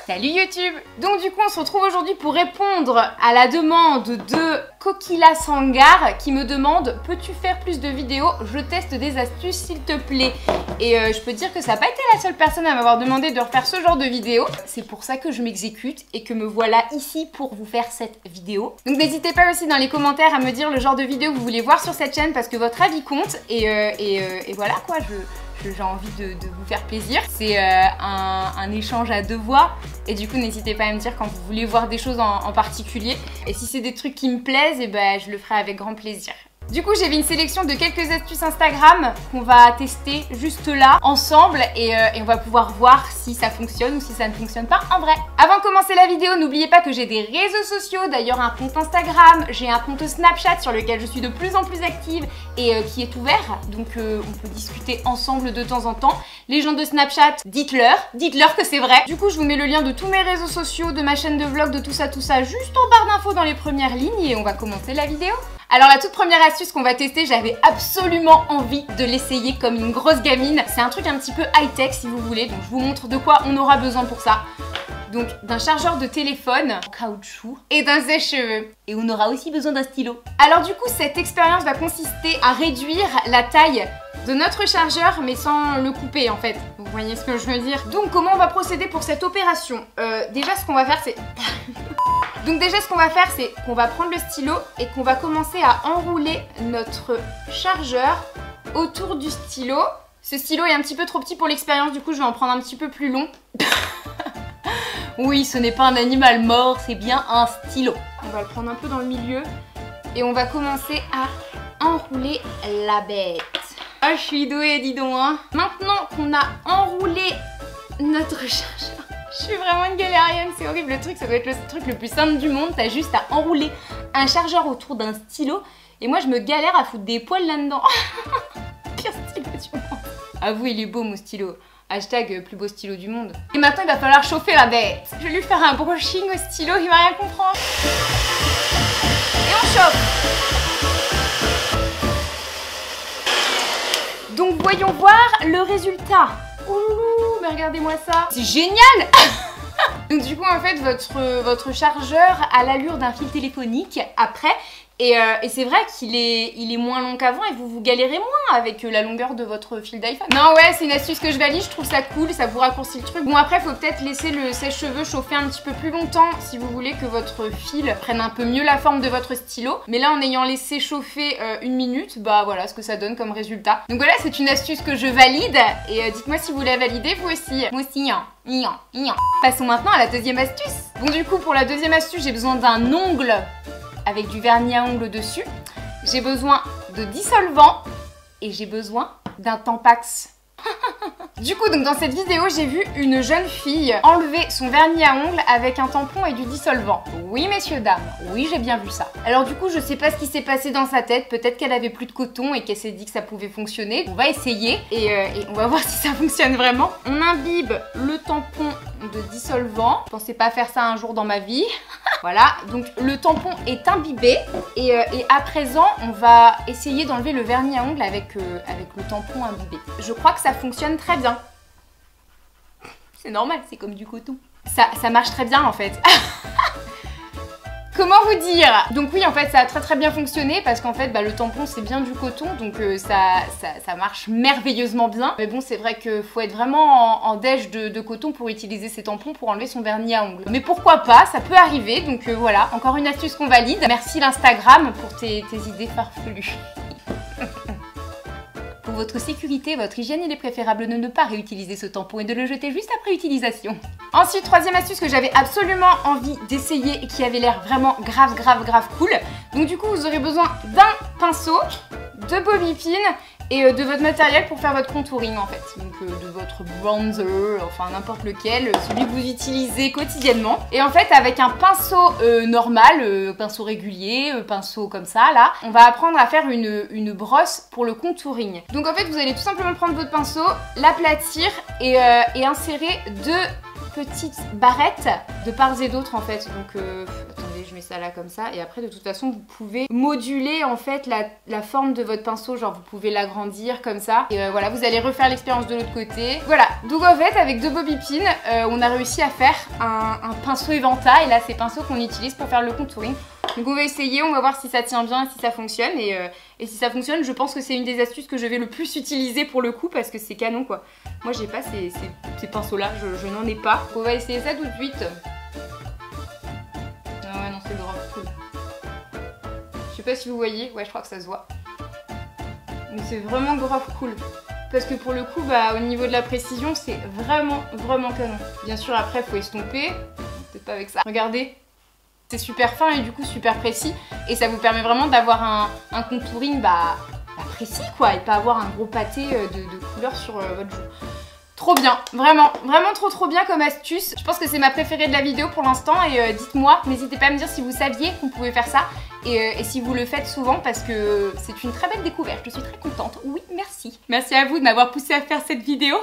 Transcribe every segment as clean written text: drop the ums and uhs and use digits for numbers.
Salut YouTube. Donc du coup on se retrouve aujourd'hui pour répondre à la demande de Kokila Sangar qui me demande: peux-tu faire plus de vidéos? Je teste des astuces s'il te plaît. Et je peux dire que ça n'a pas été la seule personne à m'avoir demandé de refaire ce genre de vidéo. C'est pour ça que je m'exécute et que me voilà ici pour vous faire cette vidéo. Donc n'hésitez pas aussi dans les commentaires à me dire le genre de vidéo que vous voulez voir sur cette chaîne parce que votre avis compte. Et voilà quoi, j'ai envie de vous faire plaisir. C'est un échange à deux voix et du coup n'hésitez pas à me dire quand vous voulez voir des choses en particulier. Et si c'est des trucs qui me plaisent, et ben, je le ferai avec grand plaisir. Du coup j'ai fait une sélection de quelques astuces Instagram qu'on va tester juste là ensemble et on va pouvoir voir si ça fonctionne ou si ça ne fonctionne pas en vrai. Avant de commencer la vidéo, n'oubliez pas que j'ai des réseaux sociaux, d'ailleurs un compte Instagram, j'ai un compte Snapchat sur lequel je suis de plus en plus active et qui est ouvert, donc on peut discuter ensemble de temps en temps. Les gens de Snapchat, dites-leur que c'est vrai. Du coup je vous mets le lien de tous mes réseaux sociaux, de ma chaîne de vlog, de tout ça juste en barre d'infos dans les premières lignes et on va commencer la vidéo. Alors la toute première astuce qu'on va tester, j'avais absolument envie de l'essayer comme une grosse gamine. C'est un truc un petit peu high-tech si vous voulez, donc je vous montre de quoi on aura besoin pour ça. Donc d'un chargeur de téléphone en caoutchouc et d'un sèche-cheveux. Et on aura aussi besoin d'un stylo. Alors du coup cette expérience va consister à réduire la taille de notre chargeur mais sans le couper en fait. Vous voyez ce que je veux dire? Donc comment on va procéder pour cette opération? Déjà ce qu'on va faire c'est... Donc déjà ce qu'on va faire c'est qu'on va prendre le stylo et qu'on va commencer à enrouler notre chargeur autour du stylo. Ce stylo est un petit peu trop petit pour l'expérience, du coup je vais en prendre un petit peu plus long. Oui, ce n'est pas un animal mort, c'est bien un stylo. On va le prendre un peu dans le milieu et on va commencer à enrouler la bête. Ah, je suis douée, dis donc hein. Maintenant qu'on a enroulé notre chargeur, je suis vraiment une galérienne, c'est horrible le truc, ça doit être le truc le plus simple du monde. T'as juste à enrouler un chargeur autour d'un stylo et moi je me galère à foutre des poils là-dedans. Pire stylo du monde. Avoue, il est beau mon stylo. Hashtag plus beau stylo du monde. Et maintenant il va falloir chauffer la bête. Je vais lui faire un brushing au stylo, il va rien comprendre. Et on chauffe. Donc voyons voir le résultat. Ouh, mais regardez-moi ça. C'est génial. Donc du coup en fait votre chargeur a l'allure d'un fil téléphonique après. Et c'est vrai qu'il est moins long qu'avant et vous galérez moins avec la longueur de votre fil d'iPhone. Non ouais, c'est une astuce que je valide, je trouve ça cool, ça vous raccourcit le truc. Bon après faut peut-être laisser le sèche-cheveux chauffer un petit peu plus longtemps si vous voulez que votre fil prenne un peu mieux la forme de votre stylo. Mais là en ayant laissé chauffer une minute, bah voilà ce que ça donne comme résultat. Donc voilà, c'est une astuce que je valide et dites-moi si vous la validez vous aussi. Moi aussi hein. Passons maintenant à la deuxième astuce. Bon du coup pour la deuxième astuce j'ai besoin d'un ongle avec du vernis à ongles dessus. J'ai besoin de dissolvant et j'ai besoin d'un Tampax. Du coup, donc dans cette vidéo, j'ai vu une jeune fille enlever son vernis à ongles avec un tampon et du dissolvant. Oui, messieurs, dames, oui, j'ai bien vu ça. Alors du coup, je sais pas ce qui s'est passé dans sa tête. Peut-être qu'elle avait plus de coton et qu'elle s'est dit que ça pouvait fonctionner. On va essayer et on va voir si ça fonctionne vraiment. On imbibe le tampon de dissolvant. Je pensais pas faire ça un jour dans ma vie. Voilà, donc le tampon est imbibé et à présent, on va essayer d'enlever le vernis à ongles avec le tampon imbibé. Je crois que ça fonctionne très bien. C'est normal, c'est comme du coton. Ça marche très bien en fait. Comment vous dire? Donc oui, en fait, ça a très bien fonctionné parce qu'en fait, le tampon, c'est bien du coton, donc ça marche merveilleusement bien. Mais bon, c'est vrai qu'il faut être vraiment en dèche de coton pour utiliser ces tampons pour enlever son vernis à ongles. Mais pourquoi pas, ça peut arriver, donc voilà, encore une astuce qu'on valide. Merci l'Instagram pour tes idées farfelues. Pour votre sécurité, votre hygiène, il est préférable de ne pas réutiliser ce tampon et de le jeter juste après utilisation. Ensuite, troisième astuce que j'avais absolument envie d'essayer et qui avait l'air vraiment grave cool. Donc du coup, vous aurez besoin d'un pinceau, de bobby pin et de votre matériel pour faire votre contouring en fait. Donc de votre bronzer, enfin n'importe lequel, celui que vous utilisez quotidiennement. Et en fait avec un pinceau normal, pinceau régulier, pinceau comme ça là, on va apprendre à faire une brosse pour le contouring. Donc en fait vous allez tout simplement prendre votre pinceau, l'aplatir et insérer deux petites barrettes de part et d'autre en fait. Donc attendez, Attendez, je mets ça là comme ça. Et après, de toute façon, vous pouvez moduler en fait la forme de votre pinceau. Genre, vous pouvez l'agrandir comme ça. Et voilà, vous allez refaire l'expérience de l'autre côté. Voilà, donc en fait, avec 2 bobby pins, on a réussi à faire un pinceau éventail. Là, c'est pinceau qu'on utilise pour faire le contouring. Donc on va essayer, on va voir si ça tient bien et si ça fonctionne. Et si ça fonctionne, je pense que c'est une des astuces que je vais le plus utiliser pour le coup parce que c'est canon quoi. Moi j'ai pas ces pinceaux là, je n'en ai pas. On va essayer ça tout de suite. Ah ouais non c'est grave cool. Je sais pas si vous voyez, ouais je crois que ça se voit. Mais c'est vraiment grave cool. Parce que pour le coup, bah, au niveau de la précision, c'est vraiment canon. Bien sûr après il faut estomper. Peut-être pas avec ça. Regardez. C'est super fin et du coup super précis et ça vous permet vraiment d'avoir un contouring précis quoi et pas avoir un gros pâté de couleur sur votre joue. Trop bien, vraiment trop bien comme astuce. Je pense que c'est ma préférée de la vidéo pour l'instant et dites-moi, n'hésitez pas à me dire si vous saviez qu'on pouvait faire ça et si vous le faites souvent parce que c'est une très belle découverte, je suis très contente. Oui, merci. Merci à vous de m'avoir poussé à faire cette vidéo.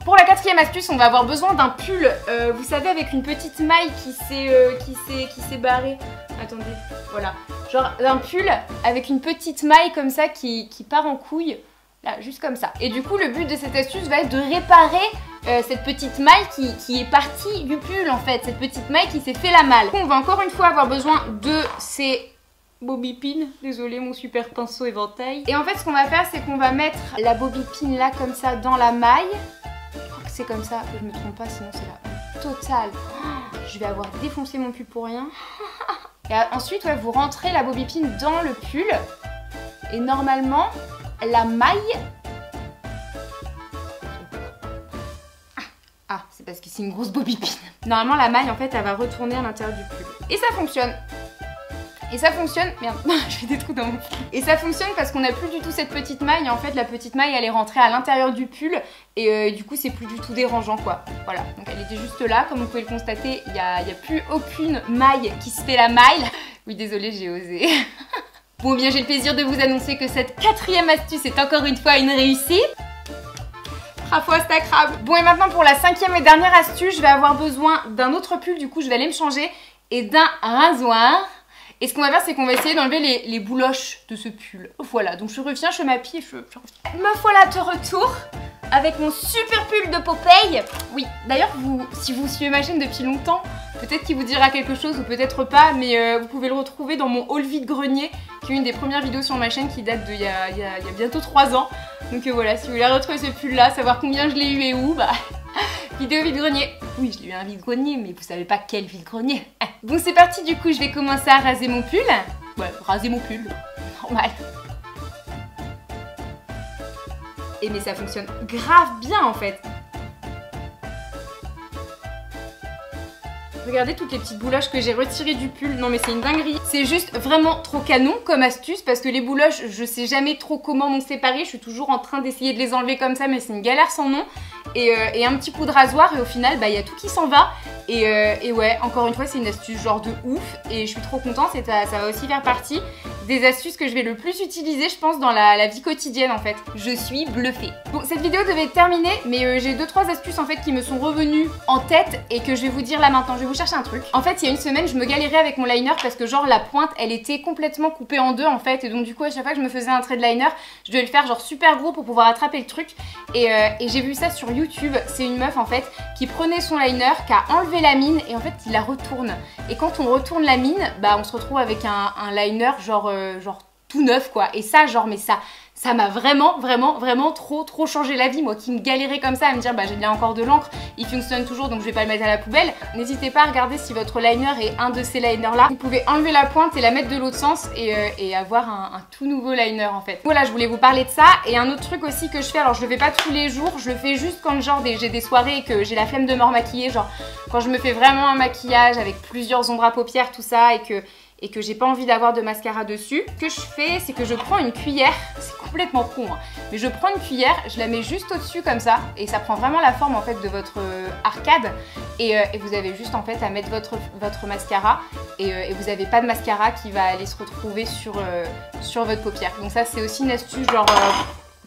Pour la 4e astuce, on va avoir besoin d'un pull, vous savez, avec une petite maille qui s'est barrée. Attendez, voilà. Genre un pull avec une petite maille comme ça qui part en couille. Là, juste comme ça. Et du coup, le but de cette astuce va être de réparer cette petite maille qui est partie du pull en fait. Cette petite maille qui s'est fait la malle. On va encore une fois avoir besoin de ces bobby pin, désolé mon super pinceau éventail. Et en fait ce qu'on va faire c'est qu'on va mettre la bobby pin là comme ça dans la maille. Je crois que c'est comme ça, que je me trompe pas sinon c'est la totale. Je vais avoir défoncé mon pull pour rien. Et ensuite ouais, vous rentrez la bobby pin dans le pull. Et normalement la maille... Ah c'est parce que c'est une grosse bobby pin. Normalement la maille en fait elle va retourner à l'intérieur du pull. Et ça fonctionne. Et ça fonctionne, merde, je fais des trous dans mon pull. Et ça fonctionne parce qu'on n'a plus du tout cette petite maille. En fait, la petite maille, elle est rentrée à l'intérieur du pull. Et du coup, c'est plus du tout dérangeant, quoi. Voilà, donc elle était juste là. Comme vous pouvez le constater, il n'y a plus aucune maille qui se fait la maille. Oui, désolée, j'ai osé. Bon, bien, j'ai le plaisir de vous annoncer que cette 4e astuce est encore une fois une réussite. Bravo, c'est crable. Bon, et maintenant, pour la 5e et dernière astuce, je vais avoir besoin d'un autre pull. Du coup, je vais aller me changer. Et d'un rasoir. Et ce qu'on va faire, c'est qu'on va essayer d'enlever les bouloches de ce pull. Voilà, donc je reviens, je m'appuie, me voilà de retour avec mon super pull de Popeye. Oui, d'ailleurs, si vous suivez ma chaîne depuis longtemps, peut-être qu'il vous dira quelque chose ou peut-être pas, mais vous pouvez le retrouver dans mon haul vide-grenier, qui est une des premières vidéos sur ma chaîne qui date d'il y a bientôt 3 ans. Donc voilà, si vous voulez retrouver ce pull-là, savoir combien je l'ai eu et où, bah... Vidéo vide-grenier. Oui, je l'ai eu un vide-grenier, mais vous savez pas quel vide-grenier. Bon, c'est parti, du coup, je vais commencer à raser mon pull. Ouais, raser mon pull. Normal. Et mais ça fonctionne grave bien, en fait. Regardez toutes les petites bouloches que j'ai retirées du pull. Non mais c'est une dinguerie. C'est juste vraiment trop canon comme astuce parce que les bouloches, je sais jamais trop comment m'en séparer. Je suis toujours en train d'essayer de les enlever comme ça, mais c'est une galère sans nom. Et un petit coup de rasoir et au final, bah, y a tout qui s'en va. Et ouais, encore une fois, c'est une astuce genre de ouf. Et je suis trop contente et ça va aussi faire partie des astuces que je vais le plus utiliser, je pense, dans la vie quotidienne en fait. Je suis bluffée. Bon, cette vidéo devait être terminée, mais j'ai 2-3 astuces en fait qui me sont revenues en tête et que je vais vous dire là maintenant. Je vais vous chercher un truc. En fait, il y a une semaine, je me galérais avec mon liner parce que genre la pointe, elle était complètement coupée en deux en fait. Et donc du coup, à chaque fois que je me faisais un trait de liner, je devais le faire genre super gros pour pouvoir attraper le truc. Et j'ai vu ça sur YouTube. C'est une meuf en fait qui prenait son liner, qui a enlevé la mine et en fait qui la retourne. Et quand on retourne la mine, bah on se retrouve avec un liner genre tout neuf quoi. Et ça genre mais ça m'a vraiment trop changé la vie, moi qui me galérais comme ça à me dire bah j'ai bien encore de l'encre, il fonctionne toujours donc je vais pas le mettre à la poubelle. N'hésitez pas à regarder si votre liner est un de ces liners là. Vous pouvez enlever la pointe et la mettre de l'autre sens et avoir un tout nouveau liner en fait. Voilà, je voulais vous parler de ça. Et un autre truc aussi que je fais, alors je le fais pas tous les jours, je le fais juste quand genre j'ai des soirées et que j'ai la flemme de me remaquiller, genre quand je me fais vraiment un maquillage avec plusieurs ombres à paupières tout ça et que j'ai pas envie d'avoir de mascara dessus. Ce que je fais, c'est que je prends une cuillère, c'est complètement con hein, mais je prends une cuillère, je la mets juste au-dessus comme ça et ça prend vraiment la forme en fait de votre arcade et vous avez juste en fait à mettre votre mascara et vous avez pas de mascara qui va aller se retrouver sur votre paupière. Donc ça c'est aussi une astuce genre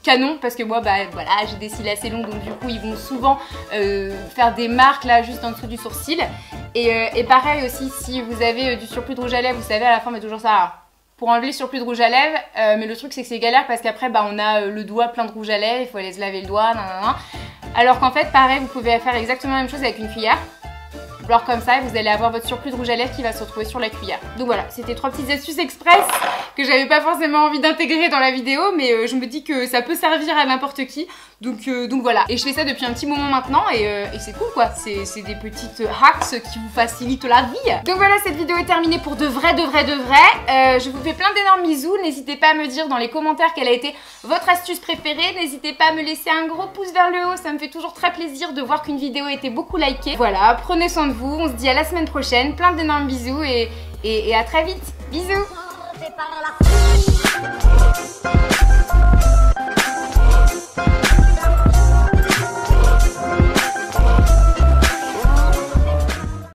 canon parce que moi bah voilà j'ai des cils assez longs, donc du coup ils vont souvent faire des marques là juste en dessous du sourcil. Et pareil aussi, si vous avez du surplus de rouge à lèvres, vous savez à la fin on met toujours ça là, pour enlever le surplus de rouge à lèvres, mais le truc c'est que c'est galère parce qu'après bah on a le doigt plein de rouge à lèvres, il faut aller se laver le doigt, nanana. Alors qu'en fait pareil vous pouvez faire exactement la même chose avec une cuillère. Alors comme ça, vous allez avoir votre surplus de rouge à lèvres qui va se retrouver sur la cuillère. Donc voilà, c'était 3 petites astuces express que j'avais pas forcément envie d'intégrer dans la vidéo, mais je me dis que ça peut servir à n'importe qui. Donc voilà. Et je fais ça depuis un petit moment maintenant et c'est cool quoi. C'est des petites hacks qui vous facilitent la vie. Donc voilà, cette vidéo est terminée pour de vrai. Je vous fais plein d'énormes bisous. N'hésitez pas à me dire dans les commentaires quelle a été votre astuce préférée. N'hésitez pas à me laisser un gros pouce vers le haut. Ça me fait toujours très plaisir de voir qu'une vidéo a été beaucoup likée. Voilà, prenez soin de vous. On se dit à la semaine prochaine. Plein d'énormes bisous et à très vite. Bisous.